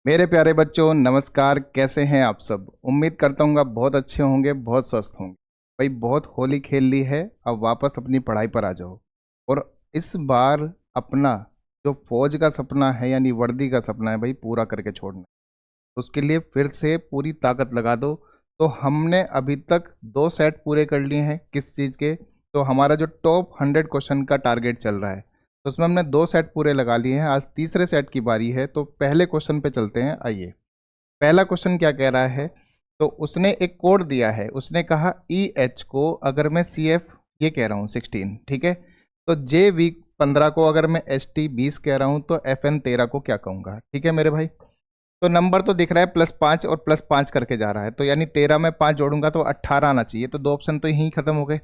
मेरे प्यारे बच्चों, नमस्कार। कैसे हैं आप सब? उम्मीद करता हूँ आप बहुत अच्छे होंगे, बहुत स्वस्थ होंगे। भाई बहुत होली खेल ली है, अब वापस अपनी पढ़ाई पर आ जाओ। और इस बार अपना जो फौज का सपना है यानी वर्दी का सपना है भाई, पूरा करके छोड़ना। उसके लिए फिर से पूरी ताकत लगा दो। तो हमने अभी तक 2 सेट पूरे कर लिए हैं। किस चीज़ के? तो हमारा जो टॉप 100 क्वेश्चन का टारगेट चल रहा है, तो उसमें हमने 2 सेट पूरे लगा लिए हैं। आज तीसरे सेट की बारी है, तो पहले क्वेश्चन पे चलते हैं। आइए, पहला क्वेश्चन क्या कह रहा है। तो उसने एक कोड दिया है, उसने कहा ई एच को अगर मैं सी एफ ये कह रहा हूँ 16, ठीक है। तो जे वी 15 को अगर मैं एस टी 20 कह रहा हूँ, तो एफ एन 13 को क्या कहूँगा? ठीक है मेरे भाई। तो नंबर तो दिख रहा है +5 और +5 करके जा रहा है, तो यानी 13 में 5 जोड़ूंगा तो 18 आना चाहिए। तो 2 ऑप्शन तो यहीं खत्म हो गए।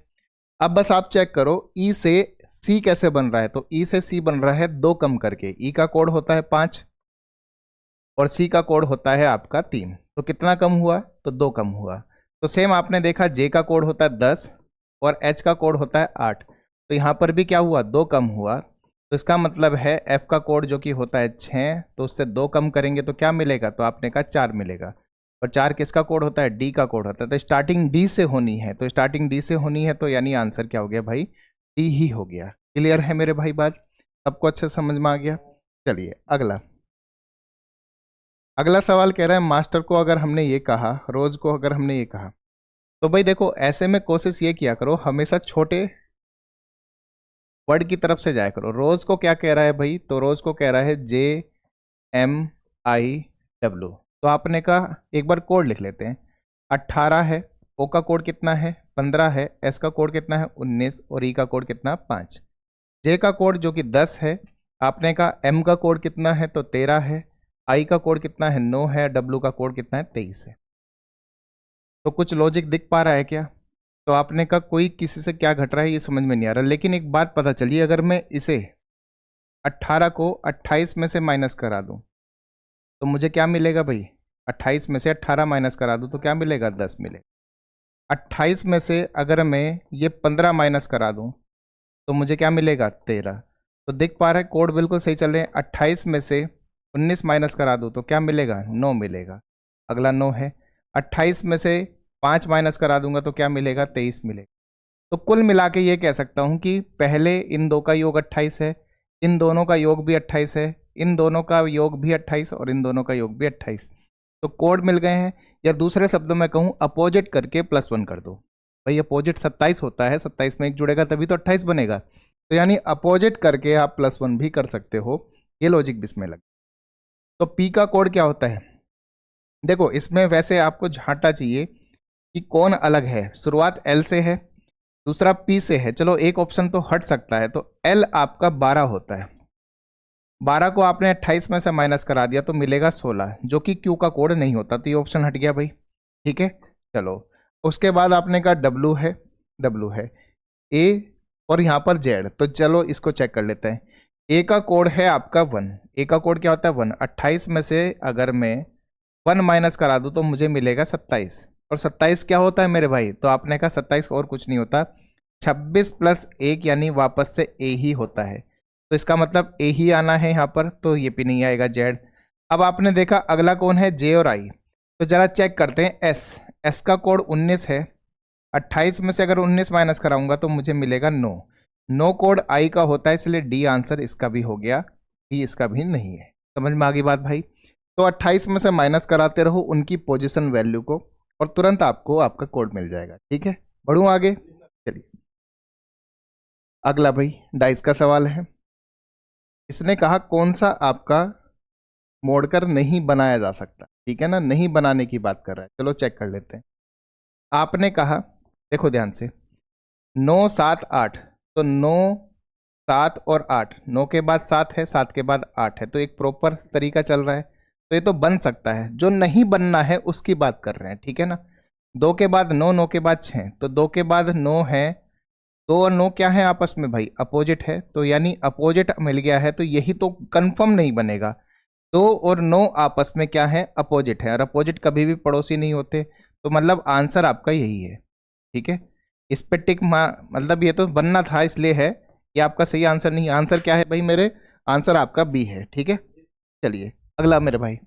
अब बस आप चेक करो ई से सी कैसे बन रहा है। तो ई से सी बन रहा है 2 कम करके। ई का कोड होता है 5 और सी का कोड होता है आपका 3। तो कितना कम हुआ? तो 2 कम हुआ। तो सेम आपने देखा, जे का कोड होता है 10 और एच का कोड होता है 8। तो यहाँ पर भी क्या हुआ? 2 कम हुआ। तो इसका मतलब है एफ का कोड जो कि होता है 6, तो उससे 2 कम करेंगे तो क्या मिलेगा? तो आपने कहा 4 मिलेगा। और 4 किसका कोड होता है? डी का कोड होता है। तो स्टार्टिंग डी से होनी है, तो स्टार्टिंग डी से होनी है, तो यानी आंसर क्या हो गया भाई? डी ही हो गया। क्लियर है मेरे भाई बात? सबको अच्छे समझ में आ गया? चलिए अगला। अगला सवाल कह रहा है मास्टर को अगर हमने ये कहा, रोज को अगर हमने ये कहा, तो भाई देखो ऐसे में कोशिश ये किया करो, हमेशा छोटे वर्ड की तरफ से जाया करो। रोज को क्या कह रहा है भाई? तो रोज को कह रहा है JMIW। तो आपने कहा एक बार कोड लिख लेते हैं। 18 है, ओ का कोड कितना है? 15 है, एस का कोड कितना है? 19 और ई का कोड कितना? 5। जे का कोड जो कि 10 है। आपने कहा एम का कोड कितना है? तो 13 है। आई का कोड कितना है? 9 है। डब्ल्यू का कोड कितना है? 23 है। तो कुछ लॉजिक दिख पा रहा है क्या? तो आपने कहा कोई किसी से क्या घट रहा है ये समझ में नहीं आ रहा, लेकिन एक बात पता चली, अगर मैं इसे 18 को 28 में से माइनस करा दूं तो मुझे क्या मिलेगा भाई? 28 में से 18 माइनस करा दूं तो क्या मिलेगा? 10 मिलेगा। 28 में से अगर मैं ये 15 माइनस करा दूं तो मुझे क्या मिलेगा? 13। तो देख पा रहे हैं कोड बिल्कुल सही चल रहे हैं। 28 में से 19 माइनस करा दूं तो क्या मिलेगा? 9 मिलेगा। अगला 9 है। 28 में से 5 माइनस करा दूंगा तो क्या मिलेगा? 23 मिलेगा। तो कुल मिला के ये कह सकता हूँ कि पहले इन दो का योग 28 है, इन दोनों का योग भी 28 है, इन दोनों का योग भी 28 और इन दोनों का योग भी 28। तो कोड मिल गए हैं। या दूसरे शब्दों में कहूँ, अपोजिट करके +1 कर दो। भाई अपोजिट 27 होता है, 27 में 1 जुड़ेगा तभी तो 28 बनेगा। तो यानी अपोजिट करके आप +1 भी कर सकते हो। ये लॉजिक भी इसमें लग। तो पी का कोड क्या होता है? देखो इसमें वैसे आपको झांटा चाहिए कि कौन अलग है। शुरुआत एल से है, दूसरा पी से है। चलो एक ऑप्शन तो हट सकता है, तो एल आपका 12 होता है। 12 को आपने 28 में से माइनस करा दिया तो मिलेगा 16, जो कि क्यू का कोड नहीं होता, तो ये ऑप्शन हट गया भाई। ठीक है, चलो उसके बाद आपने कहा डब्लू है, डब्लू है ए और यहाँ पर जेड। तो चलो इसको चेक कर लेते हैं। ए का कोड है आपका 1। ए का कोड क्या होता है? 1। 28 में से अगर मैं 1 माइनस करा दूं तो मुझे मिलेगा 27। और 27 क्या होता है मेरे भाई? तो आपने कहा 27 और कुछ नहीं होता, 26 + 1 यानी वापस से ए ही होता है। तो इसका मतलब ए ही आना है यहाँ पर, तो ये भी नहीं आएगा, जेड। अब आपने देखा अगला कौन है? जे और आई। तो जरा चेक करते हैं एस। एस का कोड 19 है। 28 में से अगर 19 माइनस कराऊंगा तो मुझे मिलेगा 9। 9 कोड आई का होता है, इसलिए डी आंसर इसका भी हो गया। डी इसका भी नहीं है। समझ में आ गई बात भाई? तो 28 में से माइनस कराते रहो उनकी पोजीशन वैल्यू को, और तुरंत आपको आपका कोड मिल जाएगा। ठीक है, बढ़ूं आगे। चलिए अगला भाई डाइस का सवाल है। इसने कहा कौन सा आपका मोड़कर नहीं बनाया जा सकता। ठीक है ना, नहीं बनाने की बात कर रहा है। चलो चेक कर लेते हैं। आपने कहा, देखो ध्यान से, 9 7 8। तो 9 7 और 8, 9 के बाद 7 है, 7 के बाद 8 है, तो एक प्रॉपर तरीका चल रहा है। तो ये तो बन सकता है। जो नहीं बनना है उसकी बात कर रहे हैं, ठीक है ना। 2 के बाद 9, 9 के बाद 6, तो 2 के बाद 9 है। 2 और 9 क्या है आपस में भाई? अपोजिट है। तो यानी अपोजिट मिल गया है, तो यही तो कंफर्म नहीं बनेगा। 2 और 9 आपस में क्या है? अपोजिट है, और अपोजिट कभी भी पड़ोसी नहीं होते। तो मतलब आंसर आपका यही है। ठीक है, इस पे टिक मतलब ये तो बनना था, इसलिए है। ये आपका सही आंसर नहीं। आंसर क्या है भाई मेरे? आंसर आपका बी है। ठीक है, चलिए अगला मेरे भाई।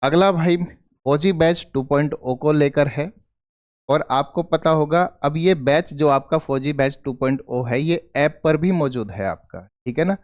अगला भाई फौजी बैच 2.0 को लेकर है। और आपको पता होगा अब ये बैच जो आपका फौजी बैच 2.0 है ये ऐप पर भी मौजूद है आपका, ठीक है ना।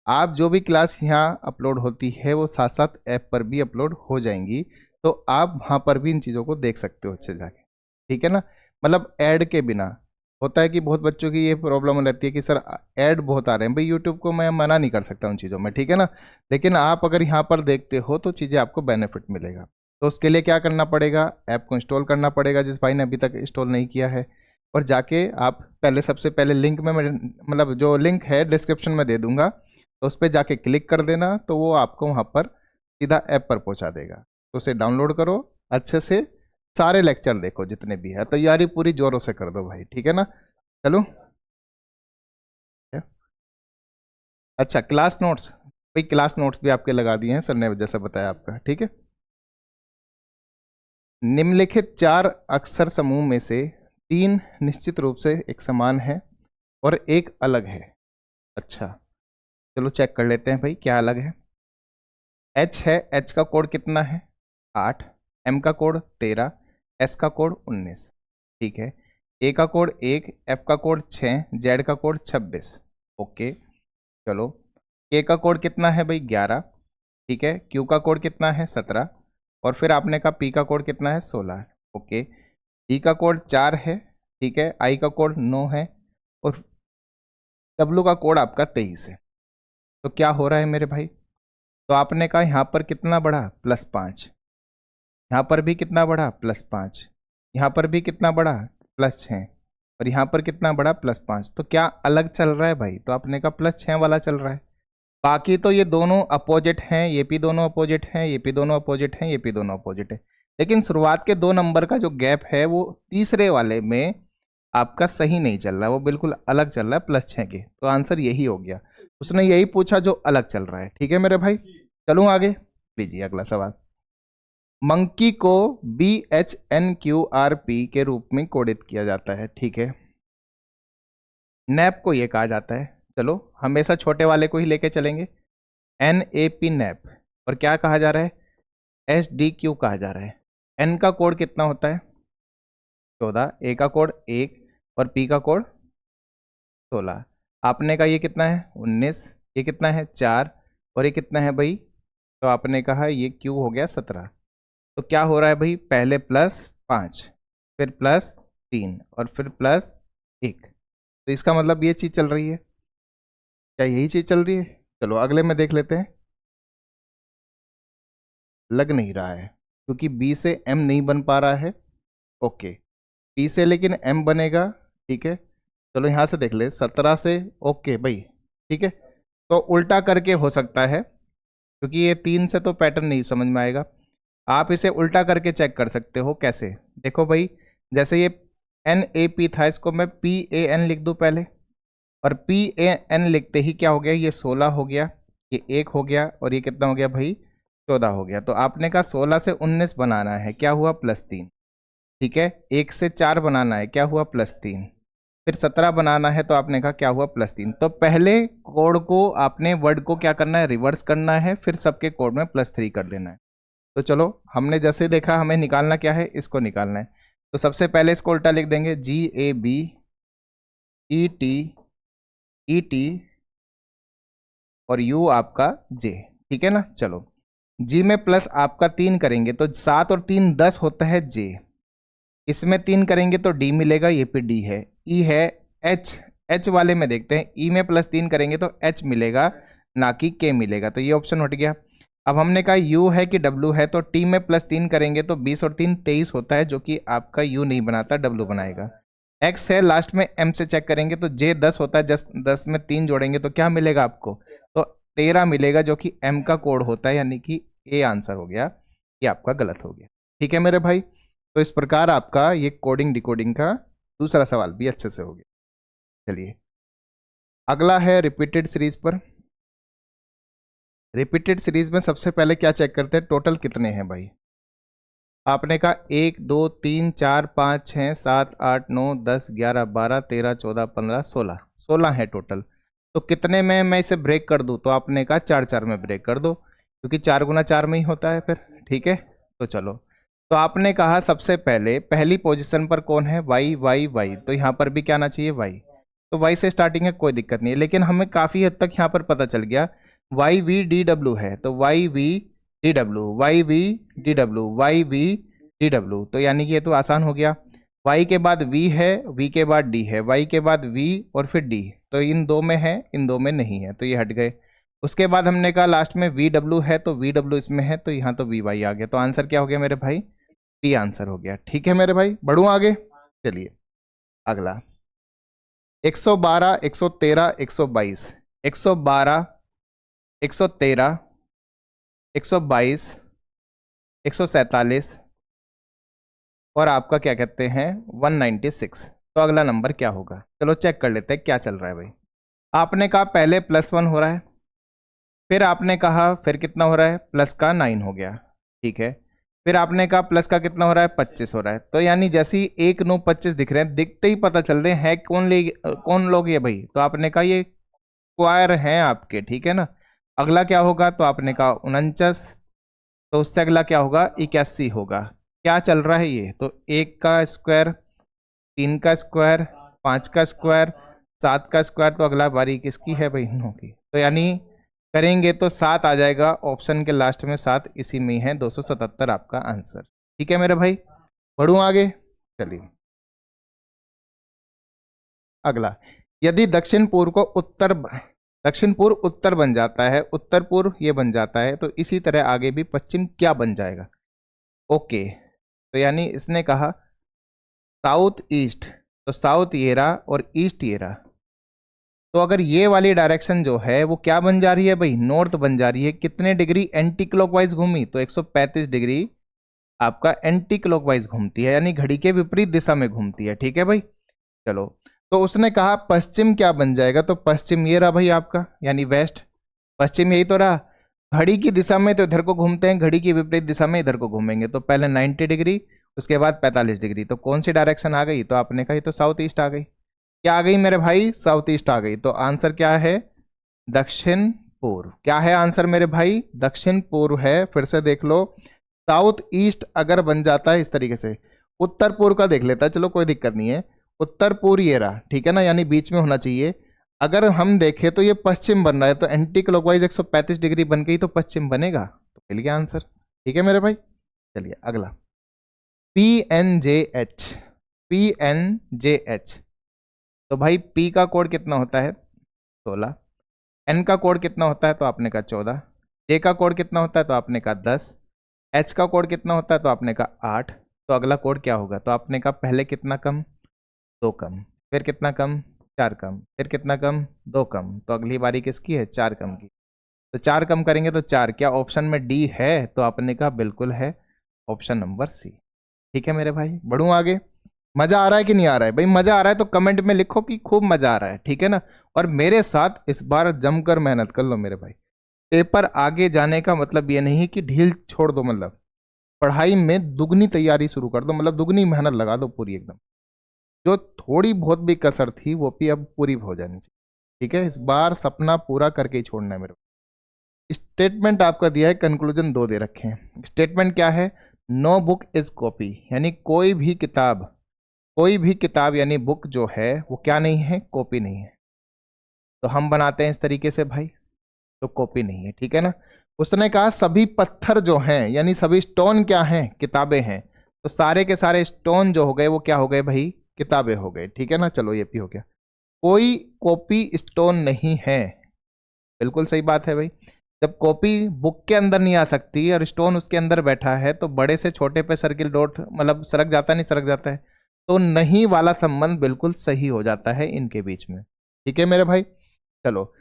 आप जो भी क्लास यहाँ अपलोड होती है वो साथ साथ ऐप पर भी अपलोड हो जाएंगी, तो आप वहाँ पर भी इन चीज़ों को देख सकते हो अच्छे जाके, ठीक है ना। मतलब ऐड के बिना होता है कि बहुत बच्चों की ये प्रॉब्लम रहती है कि सर ऐड बहुत आ रहे हैं, भाई यूट्यूब को मैं मना नहीं कर सकता उन चीज़ों में, ठीक है ना। लेकिन आप अगर यहाँ पर देखते हो तो चीज़ें आपको बेनिफिट मिलेगा। तो उसके लिए क्या करना पड़ेगा, ऐप को इंस्टॉल करना पड़ेगा जिस भाई ने अभी तक इंस्टॉल नहीं किया है। और जाके आप पहले सबसे पहले लिंक में मतलब जो लिंक है डिस्क्रिप्शन में दे दूंगा, तो उस पर जाके क्लिक कर देना, तो वो आपको वहाँ पर सीधा ऐप पर पहुँचा देगा। तो उसे डाउनलोड करो, अच्छे से सारे लेक्चर देखो जितने भी है, तैयारी पूरी जोरों से कर दो भाई, ठीक है ना। चलो अच्छा, क्लास नोट्स भाई, क्लास नोट्स भी आपके लगा दिए हैं सर ने जैसा बताया आपका, ठीक है। निम्नलिखित 4 अक्षर समूह में से 3 निश्चित रूप से एक समान है और एक अलग है। अच्छा, चलो चेक कर लेते हैं भाई क्या अलग है। एच है, एच का कोड कितना है 8, एम का कोड 13, एस का कोड 19, ठीक है। ए का कोड 1, एफ का कोड 6, जेड का कोड 26, ओके। चलो के का कोड कितना है भाई 11, ठीक है। क्यू का कोड कितना है 17, और फिर आपने कहा पी का कोड कितना है 16, ओके। ई का कोड 4 है, ठीक है। आई का कोड 9 है, और डब्लू का कोड आपका 23 है। तो क्या हो रहा है मेरे भाई, तो आपने कहा यहाँ पर कितना बढ़ा +5, यहाँ पर भी कितना बढ़ा +5, यहाँ पर भी कितना बढ़ा +6, और यहाँ पर कितना बढ़ा +5। तो क्या अलग चल रहा है भाई, तो आपने कहा +6 वाला चल रहा है। बाकी तो ये दोनों अपोजिट हैं, ये भी दोनों अपोजिट हैं, ये भी दोनों अपोजिट हैं, ये भी दोनों अपोजिट है। लेकिन शुरुआत के 2 नंबर का जो गैप है वो तीसरे वाले में आपका सही नहीं चल रहा है, वो बिल्कुल अलग चल रहा है +6 के। तो आंसर यही हो गया, उसने यही पूछा जो अलग चल रहा है, ठीक है मेरे भाई। चलूँ आगे, लीजिए अगला सवाल। मंकी को BHNQRP के रूप में कोडित किया जाता है, ठीक है। नैप को ये कहा जाता है, चलो हमेशा छोटे वाले को ही लेके चलेंगे, NAP नैप। और क्या कहा जा रहा है, SDQ कहा जा रहा है। N का कोड कितना होता है 14, A का कोड 1, और P का कोड 16। आपने कहा ये कितना है 19, ये कितना है 4, और ये कितना है भाई, तो आपने कहा ये Q हो गया 17। तो क्या हो रहा है भाई, पहले +5, फिर +3, और फिर +1। तो इसका मतलब ये चीज़ चल रही है, क्या यही चीज़ चल रही है। चलो अगले में देख लेते हैं। लग नहीं रहा है क्योंकि B से M नहीं बन पा रहा है, ओके। P से लेकिन M बनेगा, ठीक है। चलो यहाँ से देख ले 17 से, ओके भाई, ठीक है। तो उल्टा करके हो सकता है, क्योंकि ये 3 से तो पैटर्न नहीं समझ में आएगा। आप इसे उल्टा करके चेक कर सकते हो, कैसे, देखो भाई, जैसे ये NAP था, इसको मैं PAN लिख दूं पहले, और PAN लिखते ही क्या हो गया, ये 16 हो गया, ये 1 हो गया, और ये कितना हो गया भाई 14 हो गया। तो आपने कहा 16 से 19 बनाना है, क्या हुआ +3, ठीक है। 1 से 4 बनाना है, क्या हुआ +3, फिर 17 बनाना है, तो आपने कहा क्या हुआ +3। तो पहले कोड को आपने वर्ड को क्या करना है, रिवर्स करना है, फिर सबके कोड में +3 कर देना है। तो चलो हमने जैसे देखा, हमें निकालना क्या है, इसको निकालना है। तो सबसे पहले इसको उल्टा लिख देंगे, GABETET और U आपका J, ठीक है ना। चलो G में प्लस आपका 3 करेंगे तो 7 और 3 10 होता है J, इसमें 3 करेंगे तो D मिलेगा, ये पे D है। E है H वाले में देखते हैं, E में +3 करेंगे तो H मिलेगा, ना कि K मिलेगा, तो ये ऑप्शन हट गया। अब हमने कहा U है कि W है, तो T में +3 करेंगे तो 20 और 3 23 होता है, जो कि आपका U नहीं बनाता, W बनाएगा। X है, लास्ट में M से चेक करेंगे तो J 10 होता है, 10 में 3 जोड़ेंगे तो क्या मिलेगा आपको, तो 13 मिलेगा, जो कि M का कोड होता है, यानी कि A आंसर हो गया, ये आपका गलत हो गया, ठीक है मेरे भाई। तो इस प्रकार आपका ये कोडिंग डिकोडिंग का दूसरा सवाल भी अच्छे से हो गया। चलिए अगला है रिपीटेड सीरीज पर। रिपीटेड सीरीज में सबसे पहले क्या चेक करते हैं, टोटल कितने हैं भाई। आपने कहा 1 2 3 4 5 6 7 8 9 10 11 12 13 14 15 16, 16 है टोटल। तो कितने में मैं इसे ब्रेक कर दूं, तो आपने कहा 4 4 में ब्रेक कर दो, क्योंकि 4 गुना 4 में ही होता है फिर। ठीक है, तो चलो, तो आपने कहा सबसे पहले पहली पोजीशन पर कौन है, वाई वाई वाई, तो यहाँ पर भी क्या आना चाहिए, वाई। तो वाई से स्टार्टिंग है, कोई दिक्कत नहीं है, लेकिन हमें काफ़ी हद तक यहाँ पर पता चल गया वाई वी डी डब्ल्यू है, तो why we D W, why we D W, why we D W, तो यानी कि ये तो आसान हो गया। वाई के बाद वी है, वी के बाद डी है, वाई के बाद वी और फिर डी, तो इन दो में है, इन दो में नहीं है, तो ये हट गए। उसके बाद हमने कहा लास्ट में वी डब्ल्यू है, तो वी डब्ल्यू इसमें है, तो यहाँ तो वी वाई आ गया, तो आंसर क्या हो गया मेरे भाई, बी आंसर हो गया। ठीक है मेरे भाई, बढ़ूँ आगे, चलिए अगला 112, 113, 122, 112, 113, 122, 147 और आपका क्या कहते हैं 196। तो अगला नंबर क्या होगा, चलो चेक कर लेते हैं क्या चल रहा है भाई। आपने कहा पहले +1 हो रहा है, फिर आपने कहा फिर कितना हो रहा है, प्लस का 9 हो गया। ठीक है, फिर आपने कहा प्लस का कितना हो रहा है, 25 हो रहा है। तो यानी जैसे ही 1 9 25 दिख रहे हैं, दिखते ही पता चल रहे हैं कौन लोग ये भाई, तो आपने कहा ये स्क्वायर हैं आपके। ठीक है ना, अगला क्या होगा, तो आपने कहा 49, तो उससे अगला क्या होगा, 81 होगा। क्या चल रहा है ये, तो 1 का स्क्वायर, 3 का स्क्वायर, 5 का स्क्वायर, 7 का स्क्वायर, तो अगला बारी किसकी है भाई, 9 की। तो यानी करेंगे तो 7 आ जाएगा, ऑप्शन के लास्ट में 7 इसी में है, 277 आपका आंसर। ठीक है मेरे भाई, बढ़ूँ आगे, चलिए अगला, यदि दक्षिण पूर्व को दक्षिण पूर्व उत्तर बन जाता है, उत्तर पूर्व ये बन जाता है, तो इसी तरह आगे भी पश्चिम क्या बन जाएगा। ओके, तो यानी इसने कहा साउथ ईस्ट, तो साउथ ये रहा और ईस्ट ये रहा, तो अगर ये वाली डायरेक्शन जो है वो क्या बन जा रही है भाई, नॉर्थ बन जा रही है। कितने डिग्री एंटी क्लॉकवाइज घूमी, तो 135 डिग्री आपका एंटी क्लॉकवाइज घूमती है, यानी घड़ी के विपरीत दिशा में घूमती है। ठीक है भाई, चलो, तो उसने कहा पश्चिम क्या बन जाएगा, तो पश्चिम ये रहा भाई आपका, यानी वेस्ट, पश्चिम यही तो रहा। घड़ी की दिशा में तो इधर को घूमते हैं, घड़ी की विपरीत दिशा में इधर को घूमेंगे, तो पहले 90 डिग्री, उसके बाद 45 डिग्री, तो कौन सी डायरेक्शन आ गई, तो आपने कहा तो साउथ ईस्ट आ गई। क्या आ गई मेरे भाई, साउथ ईस्ट आ गई, तो आंसर क्या है, दक्षिण पूर्व। क्या है आंसर मेरे भाई, दक्षिण पूर्व है। फिर से देख लो, साउथ ईस्ट अगर बन जाता है इस तरीके से, उत्तर पूर्व का देख लेता है, चलो कोई दिक्कत नहीं है, उत्तर पूर्व ये रहा। ठीक है ना, यानी बीच में होना चाहिए। अगर हम देखें तो ये पश्चिम बन रहा है, तो एंटी क्लॉकवाइज 135 डिग्री बन गई, तो पश्चिम बनेगा, तो मिल गया आंसर। ठीक है मेरे भाई, चलिए अगला, PNJH, PNJH, तो भाई P का कोड कितना होता है, 16, N का कोड कितना होता है, तो आपने कहा 14, J का कोड कितना होता है, तो आपने कहा 10, H का कोड कितना होता है, तो आपने कहा 8, तो अगला कोड क्या होगा, तो आपने कहा पहले कितना कम, 2 कम, फिर कितना कम, 4 कम, फिर कितना कम, 2 कम, तो अगली बारी किसकी है, 4 कम की, तो 4 कम करेंगे तो 4, क्या ऑप्शन में डी है, तो आपने कहा बिल्कुल है, ऑप्शन नंबर सी। ठीक है मेरे भाई, बढ़ूँ आगे, मजा आ रहा है कि नहीं आ रहा है भाई, मजा आ रहा है तो कमेंट में लिखो कि खूब मजा आ रहा है। ठीक है ना, और मेरे साथ इस बार जमकर मेहनत कर लो मेरे भाई। पेपर आगे जाने का मतलब ये नहीं कि ढील छोड़ दो, मतलब पढ़ाई में दुगनी तैयारी शुरू कर दो, मतलब दुगनी मेहनत लगा दो पूरी एकदम। जो थोड़ी बहुत भी कसर थी वो भी अब पूरी हो जानी चाहिए। ठीक है, इस बार सपना पूरा करके ही छोड़ना है मेरे को। स्टेटमेंट आपका दिया है, कंक्लूजन 2 दे रखे हैं। स्टेटमेंट क्या है, नो बुक इज कॉपी, यानी कोई भी किताब यानी बुक जो है वो क्या नहीं है, कॉपी नहीं है। तो हम बनाते हैं इस तरीके से भाई, तो कॉपी नहीं है। ठीक है ना, उसने कहा सभी पत्थर जो हैं, यानी सभी स्टोन क्या हैं, किताबें हैं, तो सारे के सारे स्टोन जो हो गए वो क्या हो गए भाई, किताबें हो गए। ठीक है ना, चलो ये भी हो गया, कोई कॉपी स्टोन नहीं है, बिल्कुल सही बात है भाई। जब कॉपी बुक के अंदर नहीं आ सकती और स्टोन उसके अंदर बैठा है, तो बड़े से छोटे पे सर्किल डॉट मतलब सरक जाता नहीं, सरक जाता है, तो नहीं वाला संबंध बिल्कुल सही हो जाता है इनके बीच में। ठीक है मेरे भाई, चलो,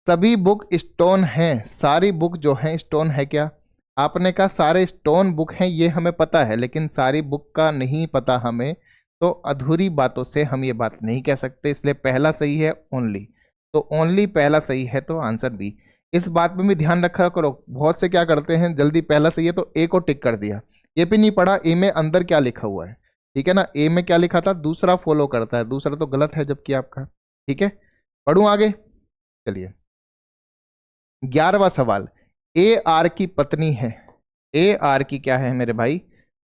सभी बुक स्टोन हैं, सारी बुक जो है स्टोन है क्या, आपने कहा सारे स्टोन बुक हैं, ये हमें पता है, लेकिन सारी बुक का नहीं पता हमें, तो अधूरी बातों से हम ये बात नहीं कह सकते, इसलिए पहला सही है ओनली, तो ओनली पहला सही है, तो आंसर बी। इस बात में भी ध्यान रखा करो, बहुत से क्या करते हैं जल्दी पहला सही है तो ए को टिक कर दिया, ये भी नहीं पढ़ा ए में अंदर क्या लिखा हुआ है। ठीक है ना, ए में क्या लिखा था, दूसरा फॉलो करता है, दूसरा तो गलत है जबकि आपका। ठीक है, पढ़ूं आगे, चलिए 11वां सवाल, ए आर की पत्नी है, ए आर की क्या है मेरे भाई,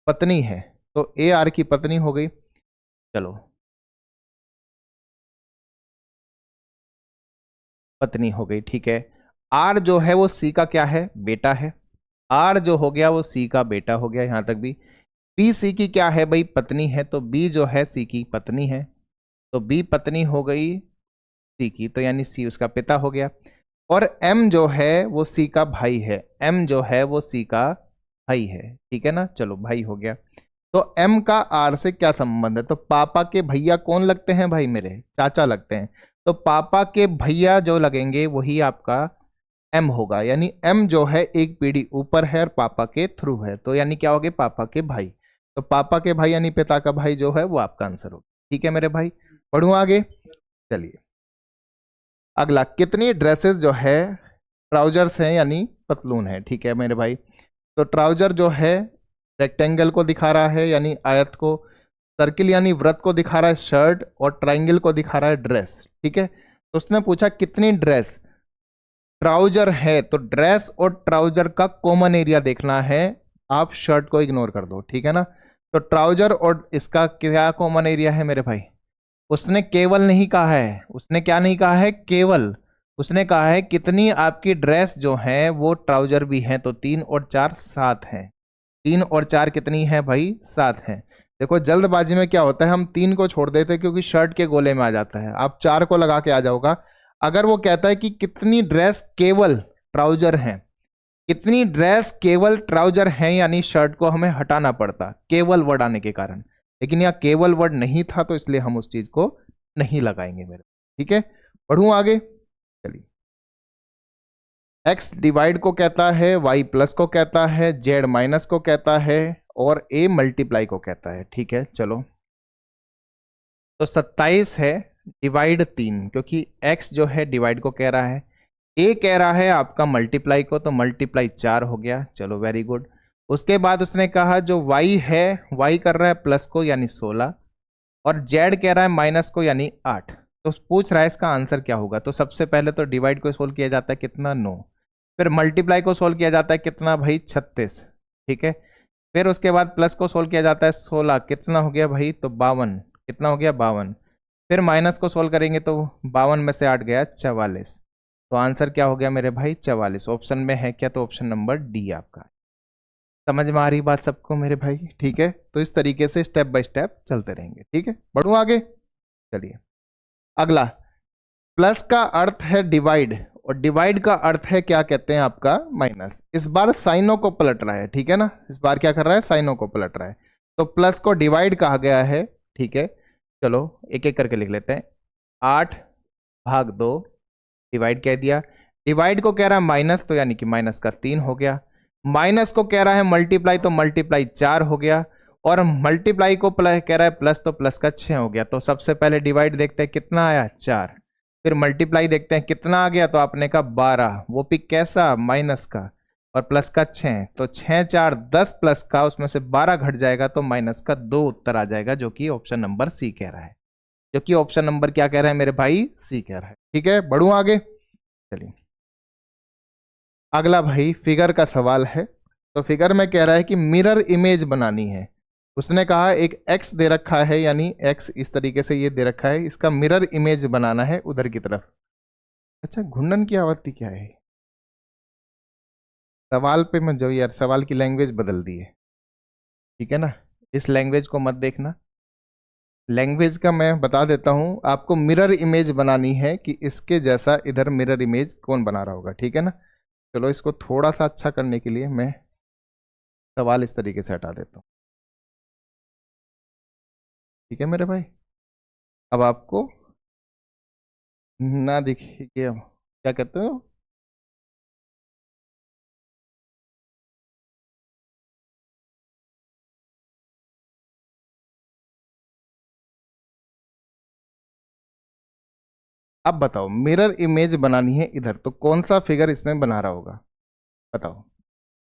पत्नी है, तो ए आर की पत्नी हो गई। चलो, पत्नी हो गई, ठीक है। आर जो है वो सी का क्या है, बेटा है। आर जो हो गया वो सी का बेटा हो गया, यहां तक भी। बी सी की क्या है भाई, पत्नी है, तो बी जो है सी की पत्नी है, तो बी पत्नी हो गई सी की, तो यानी सी उसका पिता हो गया। और एम जो है वो सी का भाई है, एम जो है वो सी का भाई है, ठीक है ना। चलो, भाई हो गया। तो एम का आर से क्या संबंध है, तो पापा के भैया कौन लगते हैं भाई, मेरे चाचा लगते हैं, तो पापा के भैया जो लगेंगे वही आपका एम होगा, यानी एम जो है एक पीढ़ी ऊपर है और पापा के थ्रू है, तो यानी क्या होगे, पापा के भाई। तो पापा के भाई यानी पिता का भाई जो है वो आपका आंसर होगा, ठीक है मेरे भाई। पढ़ूं आगे, चलिए। अगला, कितनी ड्रेसेस जो है ट्राउजर्स हैं यानी पतलून है, ठीक है मेरे भाई। तो ट्राउजर जो है रेक्टेंगल को दिखा रहा है यानी आयत को, सर्किल यानी वृत्त को दिखा रहा है शर्ट, और ट्राइंगल को दिखा रहा है ड्रेस, ठीक है। तो उसने पूछा कितनी ड्रेस ट्राउजर है, तो ड्रेस और ट्राउजर का कॉमन एरिया देखना है, आप शर्ट को इग्नोर कर दो, ठीक है ना। तो ट्राउजर और इसका क्या कॉमन एरिया है मेरे भाई, उसने केवल नहीं कहा है, उसने क्या नहीं कहा है, केवल। उसने कहा है कितनी आपकी ड्रेस जो है वो ट्राउजर भी है, तो 3 और 4 7 है। 3 और 4 कितनी है भाई, 7 है। देखो जल्दबाजी में क्या होता है, हम 3 को छोड़ देते हैं क्योंकि शर्ट के गोले में आ जाता है, आप 4 को लगा के आ जाओगा। अगर वो कहता है कि कितनी ड्रेस केवल ट्राउजर हैं, कितनी ड्रेस केवल ट्राउजर हैं, यानी शर्ट को हमें हटाना पड़ता केवल वर्ड आने के कारण, लेकिन यहाँ केवल वर्ड नहीं था तो इसलिए हम उस चीज को नहीं लगाएंगे मेरे, ठीक है। बढ़ूं आगे, चलिए। एक्स डिवाइड को कहता है, वाई प्लस को कहता है, जेड माइनस को कहता है, और ए मल्टीप्लाई को कहता है, ठीक है। चलो, तो 27 है डिवाइड 3, क्योंकि एक्स जो है डिवाइड को कह रहा है, ए कह रहा है आपका मल्टीप्लाई को, तो मल्टीप्लाई 4 हो गया। चलो, वेरी गुड। उसके बाद उसने कहा जो वाई है, वाई कर रहा है प्लस को यानी 16, और जेड कह रहा है माइनस को यानी 8। तो पूछ रहा है इसका आंसर क्या होगा, तो सबसे पहले तो डिवाइड को सोल्व किया जाता है कितना, 9। फिर मल्टीप्लाई को सोल्व किया जाता है कितना भाई, 36, ठीक है। फिर उसके बाद प्लस को सोल्व किया जाता है 16, कितना हो गया भाई, तो 52, कितना हो गया, 52। फिर माइनस को सोल्व करेंगे तो 52 में से 8 गया 44, तो आंसर क्या हो गया मेरे भाई, 44। ऑप्शन में है क्या, तो ऑप्शन नंबर डी आपका। समझ में आ रही बात सबको मेरे भाई, ठीक है। तो इस तरीके से स्टेप बाय स्टेप चलते रहेंगे, ठीक है। बढ़ूं आगे, चलिए। अगला, प्लस का अर्थ है डिवाइड, और डिवाइड का अर्थ है क्या कहते हैं आपका, माइनस। इस बार साइनों को पलट रहा है, ठीक है ना, इस बार क्या कर रहा है, साइनों को पलट रहा है। तो प्लस को डिवाइड कहा गया है, ठीक है। चलो एक एक करके लिख लेते हैं। 8/2 डिवाइड कह दिया, डिवाइड को कह रहा है माइनस, तो यानी कि माइनस का 3 हो गया। माइनस को कह रहा है मल्टीप्लाई, तो मल्टीप्लाई 4 हो गया। और मल्टीप्लाई को प्लस कह रहा है प्लस, तो प्लस का 6 हो गया। तो सबसे पहले डिवाइड देखते हैं कितना आया, 4। फिर मल्टीप्लाई देखते हैं कितना आ गया, तो आपने कहा 12, वो भी कैसा, माइनस का, और प्लस का 6, तो 6 4 10 प्लस का, उसमें से 12 घट जाएगा तो माइनस का 2 उत्तर आ जाएगा, जो कि ऑप्शन नंबर सी कह रहा है, जो कि ऑप्शन नंबर क्या कह रहा है मेरे भाई, सी कह रहा है, ठीक है। बढ़ूं आगे, चलिए। अगला भाई फिगर का सवाल है। तो फिगर में कह रहा है कि मिरर इमेज बनानी है। उसने कहा एक एक्स दे रखा है, यानी एक्स इस तरीके से ये दे रखा है, इसका मिरर इमेज बनाना है उधर की तरफ। अच्छा, घूर्णन की आवृत्ति क्या है, सवाल पे मत जाओ यार, सवाल की लैंग्वेज बदल दी है, ठीक है ना। इस लैंग्वेज को मत देखना, लैंग्वेज का मैं बता देता हूं आपको। मिरर इमेज बनानी है कि इसके जैसा इधर मिरर इमेज कौन बना रहा होगा, ठीक है ना। चलो, इसको थोड़ा सा अच्छा करने के लिए मैं सवाल इस तरीके से हटा देता हूँ, ठीक है मेरे भाई। अब आपको ना दिखिए, क्या कहते हो, अब बताओ मिरर इमेज बनानी है इधर, तो कौन सा फिगर इसमें बना रहा होगा, बताओ।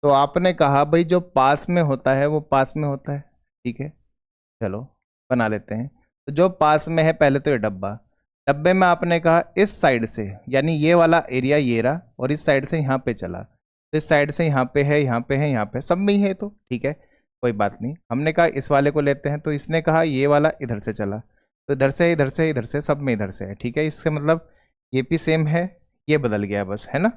तो आपने कहा भाई जो पास में होता है वो पास में होता है, ठीक है। चलो बना लेते हैं। तो जो पास में है, पहले तो ये डब्बा, डब्बे में आपने कहा इस साइड से, यानी ये वाला एरिया ये रहा, और इस साइड से यहाँ पे चला, तो इस साइड से यहाँ पे है, यहाँ पे है, यहाँ पे सब में ही है, तो ठीक है कोई बात नहीं। हमने कहा इस वाले को लेते हैं, तो इसने कहा ये वाला इधर से चला, तो इधर से इधर से इधर से सब में इधर से है, ठीक है। इससे मतलब ये भी सेम है, ये बदल गया है बस, है ना,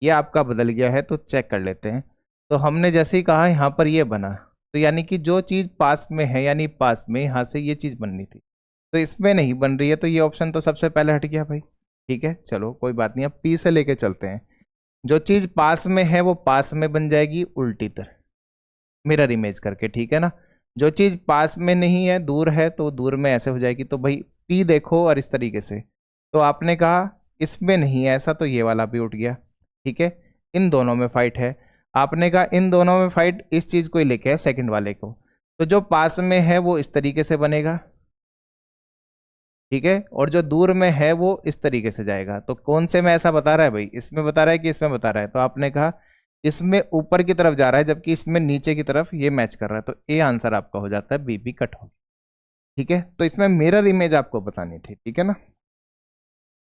ये आपका बदल गया है, तो चेक कर लेते हैं। तो हमने जैसे ही कहा यहाँ पर ये बना, तो यानी कि जो चीज़ पास में है, यानी पास में यहाँ से ये चीज़ बननी थी, तो इसमें नहीं बन रही है, तो ये ऑप्शन तो सबसे पहले हट गया भाई, ठीक है चलो कोई बात नहीं। अब पी से लेके चलते हैं। जो चीज़ पास में है वो पास में बन जाएगी उल्टी तरह, मिरर इमेज करके, ठीक है ना। जो चीज़ पास में नहीं है, दूर है, तो दूर में ऐसे हो जाएगी। तो भाई पी देखो और इस तरीके से, तो आपने कहा इसमें नहीं है ऐसा, तो ये वाला भी उठ गया, ठीक है। इन दोनों में फाइट है, आपने कहा इन दोनों में फाइट, इस चीज़ को ही लेके है सेकंड वाले को, तो जो पास में है वो इस तरीके से बनेगा, ठीक है, और जो दूर में है वो इस तरीके से जाएगा। तो कौन से में ऐसा बता रहा है भाई, इसमें बता रहा है कि इसमें बता रहा है, तो आपने कहा इसमें ऊपर की तरफ जा रहा है, जबकि इसमें नीचे की तरफ ये मैच कर रहा है, तो ए आंसर आपका हो जाता है, बी बी कट हो, ठीक है। तो इसमें मिरर इमेज आपको बतानी थी, ठीक है ना,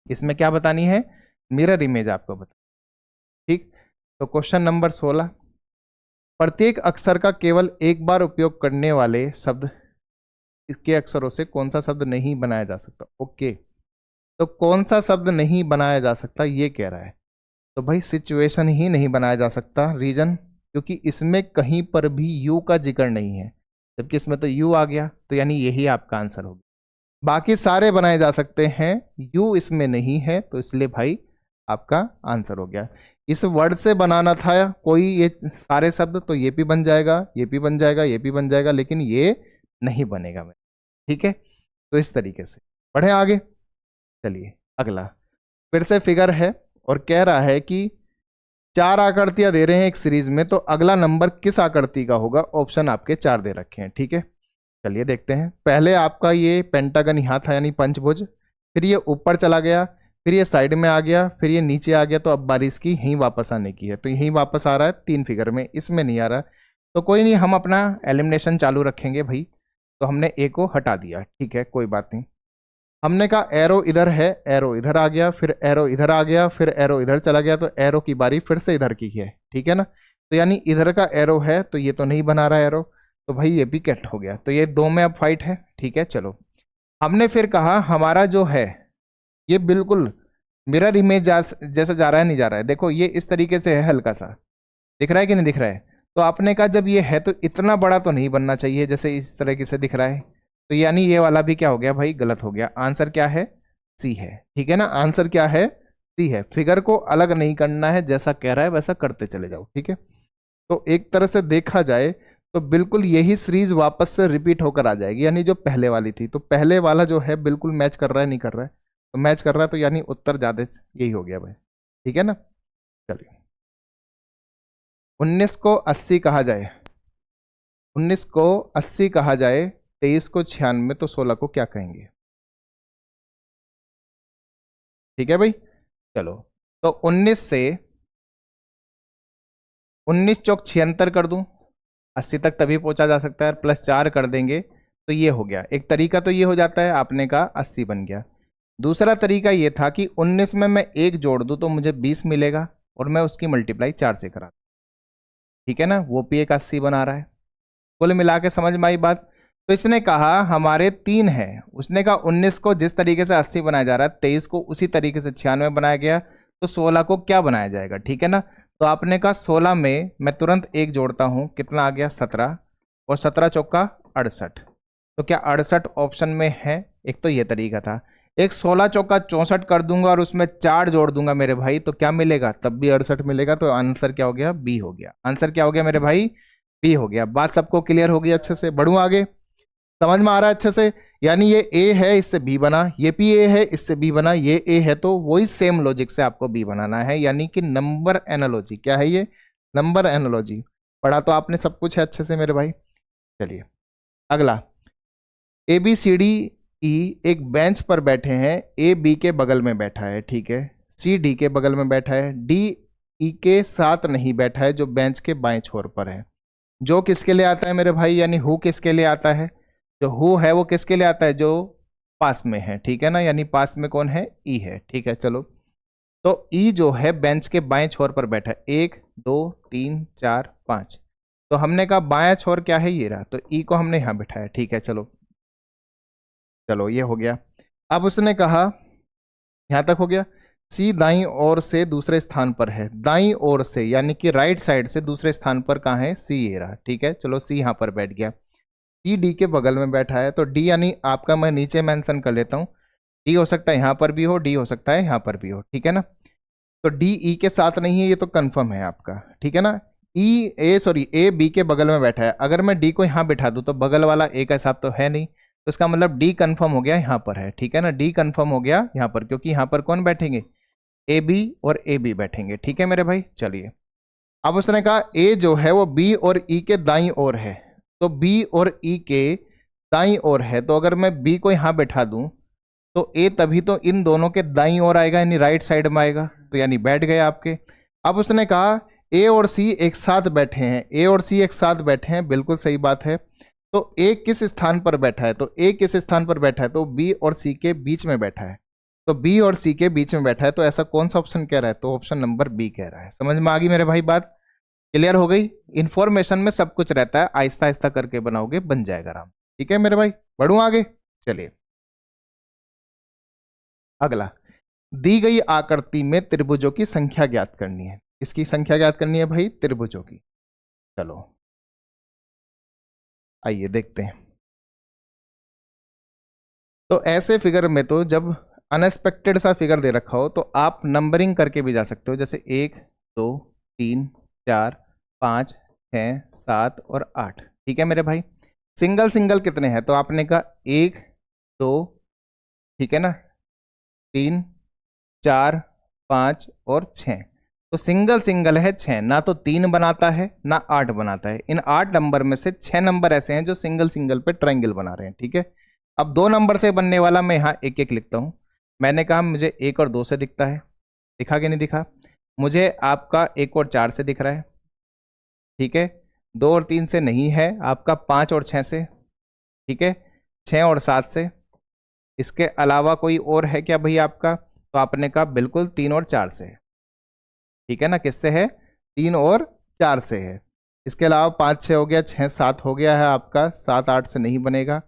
इसमें क्या बतानी है, मिरर इमेज आपको बता, ठीक। तो क्वेश्चन नंबर 16, प्रत्येक अक्षर का केवल एक बार उपयोग करने वाले शब्द इसके अक्षरों से कौन सा शब्द नहीं बनाया जा सकता। ओके, तो कौन सा शब्द नहीं बनाया जा सकता ये कह रहा है, तो भाई सिचुएशन ही नहीं बनाया जा सकता। रीजन, क्योंकि इसमें कहीं पर भी यू का जिक्र नहीं है, जबकि इसमें तो यू आ गया, तो यानी यही आपका आंसर होगा। बाकी सारे बनाए जा सकते हैं, यू इसमें नहीं है, तो इसलिए भाई आपका आंसर हो गया। इस वर्ड से बनाना था कोई ये सारे शब्द, तो ये भी बन जाएगा, ये भी बन जाएगा, ये भी बन जाएगा, लेकिन ये नहीं बनेगा मैं, ठीक है। तो इस तरीके से बढ़े आगे, चलिए अगला फिर से फिगर है और कह रहा है कि 4 आकृतियां दे रहे हैं एक सीरीज में, तो अगला नंबर किस आकृति का होगा। ऑप्शन आपके 4 दे रखे हैं, ठीक है। चलिए देखते हैं। पहले आपका ये पेंटागन यहाँ था, यानी पंचभुज, फिर ये ऊपर चला गया, फिर ये साइड में आ गया, फिर ये नीचे आ गया, तो अब बारिश की यहीं वापस आने की है, तो यहीं वापस आ रहा है 3 फिगर में, इसमें नहीं आ रहा। तो कोई नहीं, हम अपना एलिमिनेशन चालू रखेंगे भाई। तो हमने ए को हटा दिया, ठीक है कोई बात नहीं। हमने कहा एरो इधर है, एरो इधर आ गया, फिर एरो इधर आ गया, फिर एरो इधर चला गया, तो एरो की बारी फिर से इधर की है, ठीक है ना। तो यानी इधर का एरो है, तो ये तो नहीं बना रहा एरो, तो भाई ये भी कट हो गया, तो ये 2 में अब फाइट है, ठीक है चलो। हमने फिर कहा हमारा जो है ये बिल्कुल मिरर इमेज जैसा जा रहा है, नहीं जा रहा है, देखो ये इस तरीके से है, हल्का सा दिख रहा है कि नहीं दिख रहा है। तो आपने कहा जब ये है तो इतना बड़ा तो नहीं बनना चाहिए जैसे इस तरीके से दिख रहा है, तो यानी ये वाला भी क्या हो गया भाई, गलत हो गया। आंसर क्या है, सी है, ठीक है ना, आंसर क्या है, सी है। फिगर को अलग नहीं करना है, जैसा कह रहा है वैसा करते चले जाओ, ठीक है। तो एक तरह से देखा जाए तो बिल्कुल यही सीरीज वापस से रिपीट होकर आ जाएगी, यानी जो पहले वाली थी, तो पहले वाला जो है बिल्कुल मैच कर रहा है, नहीं कर रहा है, तो मैच कर रहा है, तो यानी उत्तर ज्यादा यही हो गया भाई, ठीक है ना। चलिए 19 को 80 कहा जाए, 19 को 80 कहा जाए, 23 को 96, तो 16 को क्या कहेंगे, ठीक है भाई। चलो तो 19 से 19 चौक 76 कर दूं, 80 तक तभी पहुंचा जा सकता है, प्लस 4 कर देंगे तो ये हो गया। एक तरीका तो ये हो जाता है, आपने कहा 80 बन गया। दूसरा तरीका ये था कि 19 में मैं 1 जोड़ दूं तो मुझे 20 मिलेगा, और मैं उसकी मल्टीप्लाई 4 से करा, ठीक है ना, वो भी एक 80 बना रहा है। कुल मिला के समझ में आई बात। तो इसने कहा हमारे 3 है, उसने कहा 19 को जिस तरीके से 80 बनाया जा रहा है, 23 को उसी तरीके से 96 बनाया गया, तो 16 को क्या बनाया जाएगा, ठीक है ना। तो आपने कहा 16 में मैं तुरंत 1 जोड़ता हूं, कितना आ गया 17, और 17 चौका 68, तो क्या 68 ऑप्शन में है। एक तो ये तरीका था, एक 16 चौका 64 कर दूंगा और उसमें 4 जोड़ दूंगा मेरे भाई, तो क्या मिलेगा, तब भी 68 मिलेगा। तो आंसर क्या हो गया, बी हो गया। आंसर क्या हो गया मेरे भाई, बी हो गया। बात सबको क्लियर हो गई अच्छे से, बढ़ूं आगे, समझ में आ रहा है अच्छे से। यानी ये ए है, इससे बी बना, ये भी ए है, इससे बी बना, ये ए है, तो वही सेम लॉजिक से आपको बी बनाना है, यानी कि नंबर एनालॉजी। क्या है ये, नंबर एनालॉजी। पढ़ा तो आपने सब कुछ है अच्छे से मेरे भाई। चलिए अगला, A B C D E एक बेंच पर बैठे हैं, ए बी के बगल में बैठा है, ठीक है, सी डी के बगल में बैठा है, डी ई के साथ नहीं बैठा है, जो बेंच के बाएं छोर पर है। जो किसके लिए आता है मेरे भाई, यानी हु किसके लिए आता है, जो हु है वो किसके लिए आता है, जो पास में है, ठीक है ना, यानी पास में कौन है, ई है, ठीक है। चलो तो ई जो है बेंच के बाएं छोर पर बैठा है, 1 2 3 4 5। तो हमने कहा बायां छोर क्या है, ये रहा, तो ई को हमने यहां बिठाया। ठीक है, चलो चलो ये हो गया। अब उसने कहा यहां तक हो गया, सी दाईं ओर से दूसरे स्थान पर है, दाईं ओर से यानी कि राइट साइड से दूसरे स्थान पर कहाँ है, सी ये रहा। ठीक है, चलो सी यहां पर बैठ गया, सी डी के बगल में बैठा है, तो डी यानी आपका मैं नीचे मेंशन कर लेता हूं, डी हो सकता है यहां पर भी हो, डी हो सकता है यहां पर भी हो। ठीक है ना, तो डी ई के साथ नहीं है, ये तो कंफर्म है आपका। ठीक है ना, ए बी के बगल में बैठा है, अगर मैं डी को यहां बिठा दूं तो बगल वाला ए का हिसाब तो है नहीं, तो इसका मतलब डी कंफर्म हो गया यहाँ पर है। ठीक है ना, डी कंफर्म हो गया यहाँ पर, क्योंकि यहाँ पर कौन बैठेंगे, ए बी और ए बी बैठेंगे। ठीक है मेरे भाई, चलिए अब उसने कहा ए जो है वो बी और ई के दाईं ओर है, तो बी और ई के दाईं ओर है, तो अगर मैं बी को यहां बैठा दूं तो ए तभी तो इन दोनों के दाईं ओर आएगा, यानी राइट साइड में आएगा, तो यानी बैठ गए आपके। अब उसने कहा ए और सी एक साथ बैठे हैं, ए और सी एक साथ बैठे हैं, बिल्कुल सही बात है। तो ए किस स्थान पर बैठा है, तो ए किस स्थान पर बैठा है, तो बी और सी के बीच में बैठा है, तो बी और सी के बीच में बैठा है, तो ऐसा कौन सा ऑप्शन कह रहा है, तो ऑप्शन नंबर बी कह रहा है। समझ में आ गई मेरे भाई बात, क्लियर हो गई। इंफॉर्मेशन में सब कुछ रहता है, आहिस्ता आहिस्ता करके बनाओगे बन जाएगा आराम। ठीक है मेरे भाई, बढ़ूं आगे, चलिए अगला, दी गई आकृति में त्रिभुजों की संख्या ज्ञात करनी है। इसकी संख्या ज्ञात करनी है भाई, त्रिभुजों की। चलो आइए देखते हैं। तो ऐसे फिगर में तो जब अनएक्सपेक्टेड सा फिगर दे रखा हो तो आप नंबरिंग करके भी जा सकते हो, जैसे 1 2 3 4 5 6 7 और 8। ठीक है मेरे भाई, सिंगल सिंगल कितने हैं, तो आपने कहा 1 2, ठीक है ना, 3 4 5 और 6। तो सिंगल सिंगल है 6, ना तो 3 बनाता है ना 8 बनाता है। इन 8 नंबर में से 6 नंबर ऐसे हैं जो सिंगल सिंगल पे ट्रायंगल बना रहे हैं। ठीक है, अब 2 नंबर से बनने वाला मैं यहाँ एक एक लिखता हूँ। मैंने कहा मुझे 1 और 2 से दिखता है, दिखा कि नहीं दिखा, मुझे आपका 1 और 4 से दिख रहा है। ठीक है, 2 और 3 से नहीं है, आपका 5 और 6 से। ठीक है, 6 और 7 से। इसके अलावा कोई और है क्या भाई आपका, तो आपने कहा बिल्कुल 3 और 4 से है। ठीक है ना, किससे है, 3 और 4 से है। इसके अलावा 5 6 हो गया, 6 7 हो गया है आपका, 7 8 से नहीं बनेगा,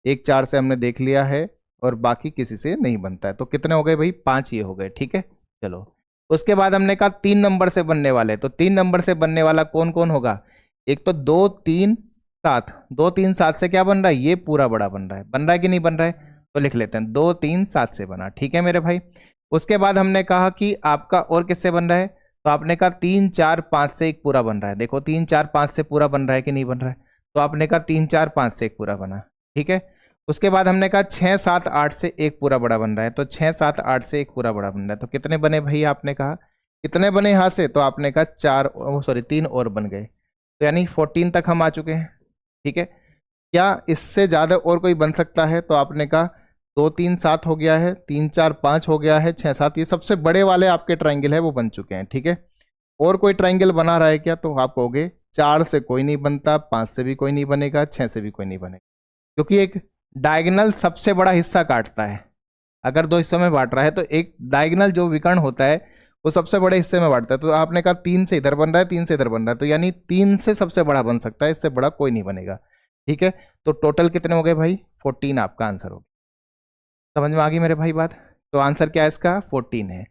1 4 से हमने देख लिया है, और बाकी किसी से नहीं बनता है। तो कितने हो गए भाई, 5 ये हो गए। ठीक है, चलो उसके बाद हमने कहा 3 नंबर से बनने वाले, तो 3 नंबर से बनने वाला कौन कौन होगा, एक तो 2 3 7, 2 3 7 से क्या बन रहा है, ये पूरा बड़ा बन रहा है कि नहीं बन रहा है, तो लिख लेते हैं 2 3 7 से बना। ठीक है मेरे भाई, उसके बाद हमने कहा कि आपका और किससे बन रहा है, तो आपने कहा 3 4 5 से एक पूरा बन रहा है। देखो 3 4 5 से पूरा बन रहा है कि नहीं बन रहा है, तो आपने कहा 3 4 5 से एक पूरा बना। ठीक है, उसके बाद हमने कहा 6 7 8 से एक पूरा बड़ा बन रहा है, तो 6 7 8 से एक पूरा बड़ा बन रहा है। तो कितने बने भाई, आपने कहा कितने बने यहाँ से, तो आपने कहा 3 और बन गए, तो यानी 14 तक हम आ चुके हैं। ठीक है, क्या इससे ज्यादा और कोई बन सकता है, तो आपने कहा 2 3 7 हो गया है, 3 4 5 हो गया है, 6 7, ये सबसे बड़े वाले आपके ट्राइंगल है वो बन चुके हैं। ठीक है, और कोई ट्राइंगल बना रहा है क्या, तो आप कहोगे 4 से कोई नहीं बनता, 5 से भी कोई नहीं बनेगा, 6 से भी कोई नहीं बनेगा, क्योंकि एक डायगोनल सबसे बड़ा हिस्सा काटता है। अगर 2 हिस्सों में बांट रहा है तो एक डायगोनल जो विकर्ण होता है वो सबसे बड़े हिस्से में बांटता है। तो आपने कहा 3 से इधर बन रहा है, 3 से इधर बन रहा है, तो यानी 3 से सबसे बड़ा बन सकता है, इससे बड़ा कोई नहीं बनेगा। ठीक है, तो टोटल कितने हो गए भाई, 14 आपका आंसर हो गया। समझ में आ गई मेरे भाई बात, तो आंसर क्या है इसका, 14 है।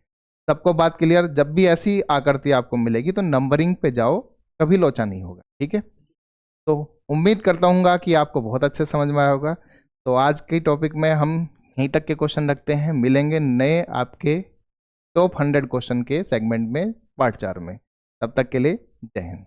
सबको बात क्लियर, जब भी ऐसी आकृति आपको मिलेगी तो नंबरिंग पे जाओ, कभी लोचा नहीं होगा। ठीक है, तो उम्मीद करता हूँ कि आपको बहुत अच्छे समझ में आया होगा। तो आज के टॉपिक में हम यहीं तक के क्वेश्चन रखते हैं, मिलेंगे नए आपके टॉप 100 क्वेश्चन के सेगमेंट में पार्ट 4 में। तब तक के लिए जय हिंद।